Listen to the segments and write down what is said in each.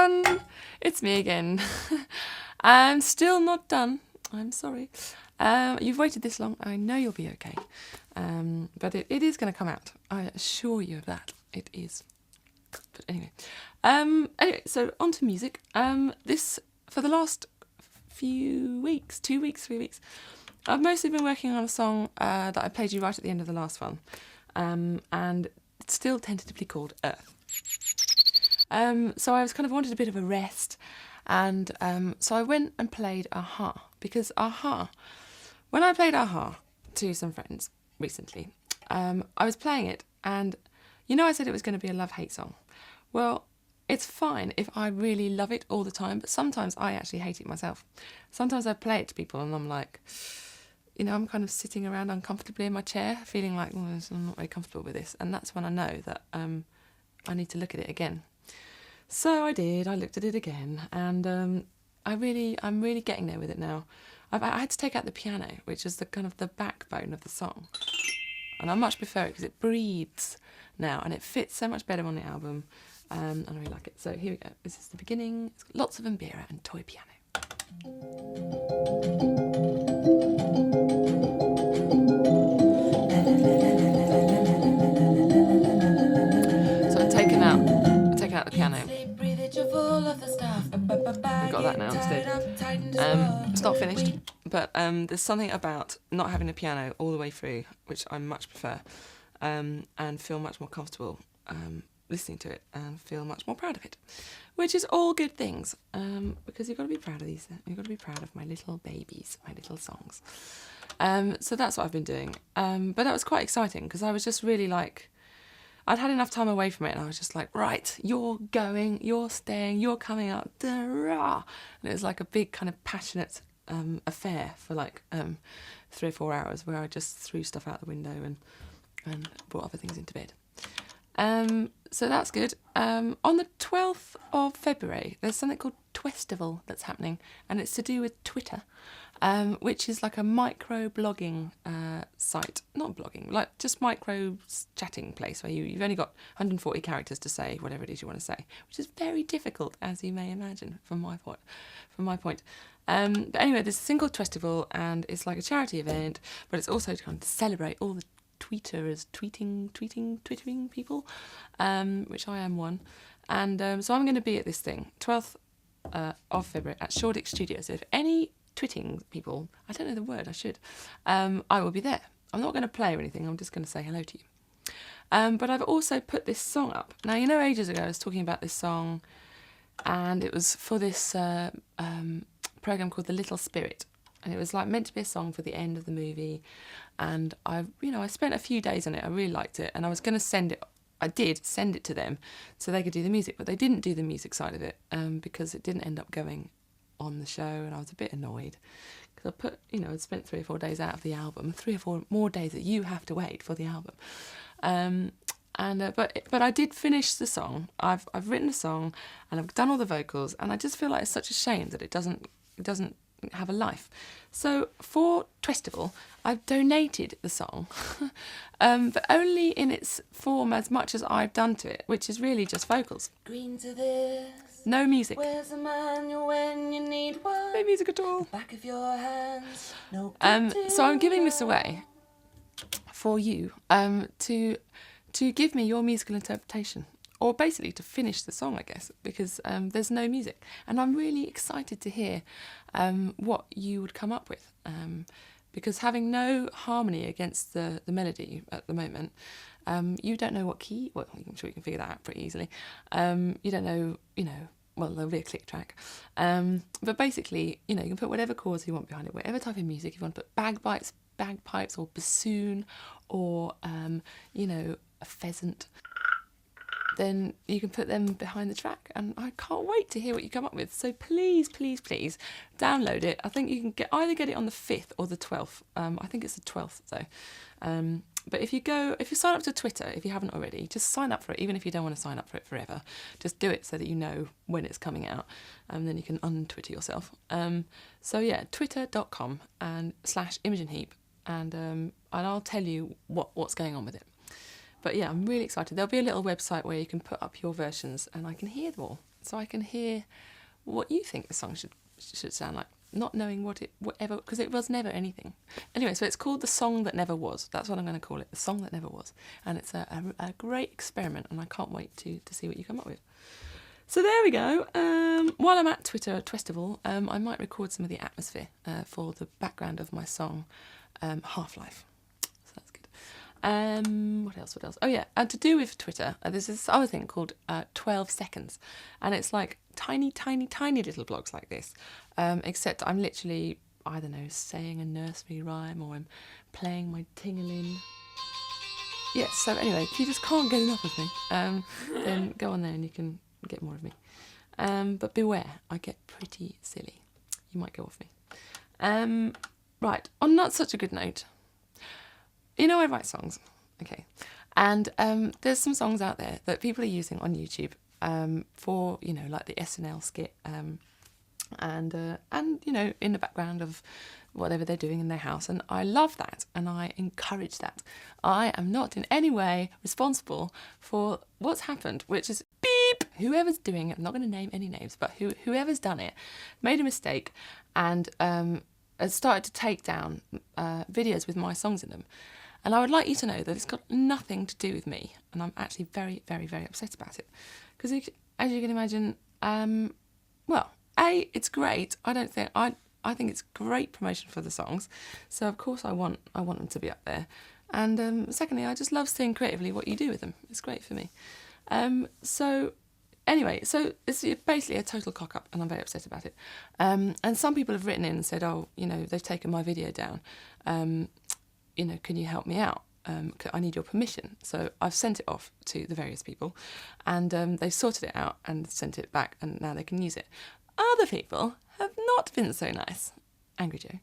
everyone, it's me again. I'm still not done. I'm sorry. You've waited this long. I know you'll be okay. But it is going to come out. I assure you of that. It is. But anyway. So on to music. This, for the last few weeks, 2 weeks, 3 weeks, I've mostly been working on a song that I played you right at the end of the last one. And it's still tentatively called Earth. So I was kind of wanted a bit of a rest, and so I went and played Aha, because Aha, when I played Aha to some friends recently, I was playing it, and I said it was going to be a love-hate song. Well, it's fine if I really love it all the time, but sometimes I actually hate it myself. Sometimes I play it to people and I'm like, I'm kind of sitting around uncomfortably in my chair, feeling like, I'm not very comfortable with this, and that's when I know that I need to look at it again. So I did. I looked at it again, and I'm really getting there with it now. I had to take out the piano, which is the kind of the backbone of the song, and I much prefer it because it breathes now, and it fits so much better on the album, and I really like it. So here we go. This is the beginning. It's got lots of mbira and toy piano. So I'm taking out the piano. We've got that now instead. It's not finished, but there's something about not having a piano all the way through, which I much prefer, and feel much more comfortable listening to it and feel much more proud of it, which is all good things, because you've got to be proud of these. You've got to be proud of my little babies, my little songs. So that's what I've been doing. But that was quite exciting because I was just really like, I'd had enough time away from it, and I was just like, right, you're going, you're staying, you're coming out, da-rah. And it was like a big kind of passionate affair for like 3 or 4 hours where I just threw stuff out the window and brought other things into bed. So that's good. On the 12th of February, there's something called Twestival that's happening, and it's to do with Twitter, which is like a micro-blogging site. Not blogging, like just micro-chatting place where you've only got 140 characters to say whatever it is you want to say, which is very difficult, as you may imagine, from my point. But anyway, there's a thing called Twestival, and it's like a charity event, but it's also to kind of celebrate all the tweeters, twittering people, which I am one. And so I'm going to be at this thing, 12th of February at Shoreditch Studios. So if any twitting people, I don't know the word, I should, I will be there. I'm not going to play or anything, I'm just going to say hello to you. But I've also put this song up. Now, ages ago I was talking about this song, and it was for this programme called The Little Spirit. And it was like meant to be a song for the end of the movie, and I spent a few days on it. I really liked it, and I was going to send it. I did send it to them so they could do the music, but they didn't do the music side of it because it didn't end up going on the show, and I was a bit annoyed because I put, I'd spent 3 or 4 days out of the album, 3 or 4 more days that you have to wait for the album. But I did finish the song. I've written a song, and I've done all the vocals, and I just feel like it's such a shame that it doesn't have a life. So for Twestival, I've donated the song, but only in its form as much as I've done to it, which is really just vocals. Green to this. No music. Where's the manual when you need one? No music at all. The back of your hands. No. So I'm giving this away for you to give me your musical interpretation. Or basically to finish the song, I guess, because there's no music. And I'm really excited to hear what you would come up with. Because having no harmony against the melody at the moment, you don't know what key, well, I'm sure you can figure that out pretty easily. You don't know, well, there'll be a click track. But basically, you can put whatever chords you want behind it, whatever type of music. If you want to put bagpipes or bassoon or, a pheasant, then you can put them behind the track, and I can't wait to hear what you come up with. So please, please, please download it. I think you can either get it on the 5th or the 12th. I think it's the 12th though. But if you sign up to Twitter, if you haven't already, just sign up for it, even if you don't want to sign up for it forever. Just do it so that you know when it's coming out, and then you can untwitter yourself. So yeah, twitter.com and /Imogen Heap, and I'll tell you what's going on with it. But yeah, I'm really excited. There'll be a little website where you can put up your versions and I can hear them all. so I can hear what you think the song should sound like, not knowing whatever, because it was never anything. Anyway, so it's called The Song That Never Was. That's what I'm going to call it, The Song That Never Was. And it's a great experiment, and I can't wait to see what you come up with. So there we go. While I'm at Twitterfestival, I might record some of the atmosphere for the background of my song, Half-Life. So that's good. What else? Oh yeah, and to do with Twitter, there's this other thing called 12 seconds. And it's like tiny little blogs like this. Except I'm literally, I don't know, saying a nursery rhyme, or I'm playing my ting-a-ling. Yes, so anyway, if you just can't get enough of me, then go on there and you can get more of me. But beware, I get pretty silly. You might go off me. Right, on not such a good note, you know I write songs, okay, and there's some songs out there that people are using on YouTube for, you know, like the SNL skit, and you know, in the background of whatever they're doing in their house, and I love that and I encourage that. I am not in any way responsible for what's happened, which is beep, whoever's doing it, I'm not going to name any names, but whoever's done it made a mistake and has started to take down videos with my songs in them. And I would like you to know that it's got nothing to do with me, and I'm actually very upset about it, because as you can imagine, well, A, it's great. I think it's great promotion for the songs, so of course I want them to be up there. And secondly, I just love seeing creatively what you do with them. It's great for me. So anyway, so it's basically a total cock up, and I'm very upset about it. And some people have written in and said, oh, you know, they've taken my video down. You know, can you help me out? I need your permission. So I've sent it off to the various people, and they've sorted it out and sent it back, and now they can use it. Other people have not been so nice, Angry Joe,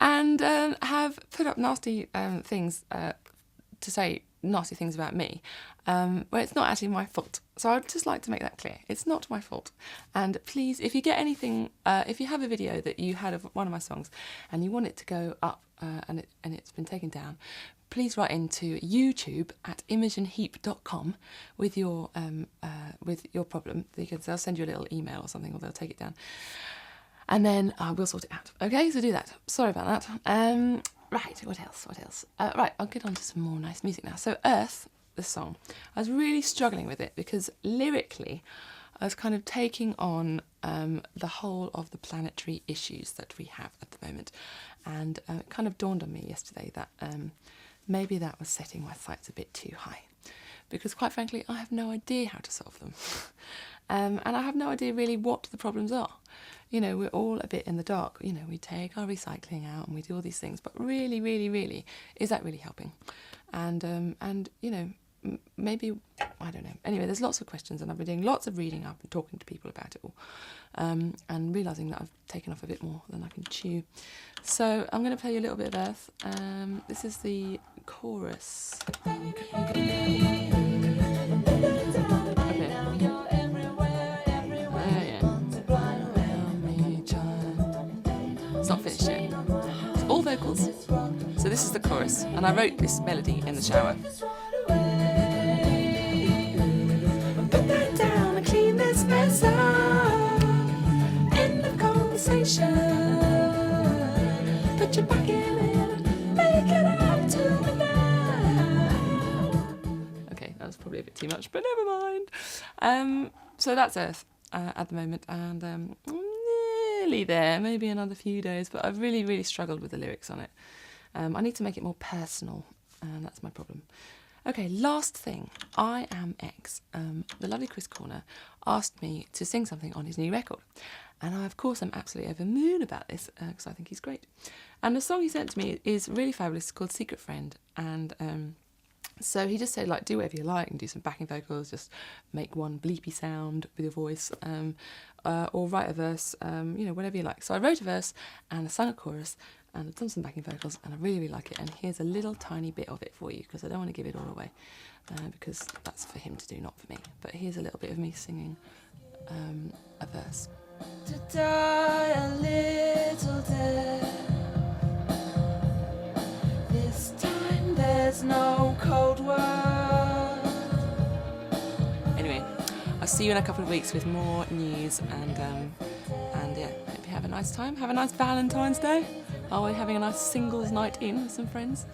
and have put up nasty things to say nasty things about me, where it's not actually my fault. So I'd just like to make that clear. It's not my fault. And please, if you get anything, if you have a video that you had of one of my songs and you want it to go up and it's been taken down, please write into YouTube at imogenheap.com with your problem. They'll send you a little email or something, or they'll take it down. And then we'll sort it out. Okay, so do that. Sorry about that. Right, what else? Right, I'll get on to some more nice music now. So Earth, the song, I was really struggling with it because lyrically I was kind of taking on the whole of the planetary issues that we have at the moment. And it kind of dawned on me yesterday that maybe that was setting my sights a bit too high. Because quite frankly, I have no idea how to solve them. And I have no idea really what the problems are. You know, we're all a bit in the dark. You know, we take our recycling out and we do all these things, but really, is that really helping? And you know, maybe, I don't know. Anyway, there's lots of questions, and I've been doing lots of reading up and talking to people about it all, and realising that I've taken off a bit more than I can chew. So I'm going to play you a little bit of Earth. This is the chorus. Not finished yet. It's all vocals. So this is the chorus, and I wrote this melody in the shower. Put that down and clean this mess up. End of conversation. Put your back in it, make it up to me now. Okay, that was probably a bit too much, but never mind. So that's Earth at the moment, and nearly there, maybe another few days, but I've really struggled with the lyrics on it. I need to make it more personal, and that's my problem. Okay, last thing. I Am X. The lovely Chris Corner asked me to sing something on his new record, and I, of course, am absolutely over the moon about this, because I think he's great. And the song he sent to me is really fabulous. It's called Secret Friend, and so he just said, like, do whatever you like and do some backing vocals, just make one bleepy sound with your voice, or write a verse, you know, whatever you like. So I wrote a verse and I sung a chorus and I've done some backing vocals, and I really like it. And here's a little tiny bit of it for you, because I don't want to give it all away, because that's for him to do, not for me. But here's a little bit of me singing a verse. To die a little dead. This time there's no cold word. Anyway, I'll see you in a couple of weeks with more news, and yeah, hope you have a nice time. Have a nice Valentine's Day. Are we having a nice singles night in with some friends?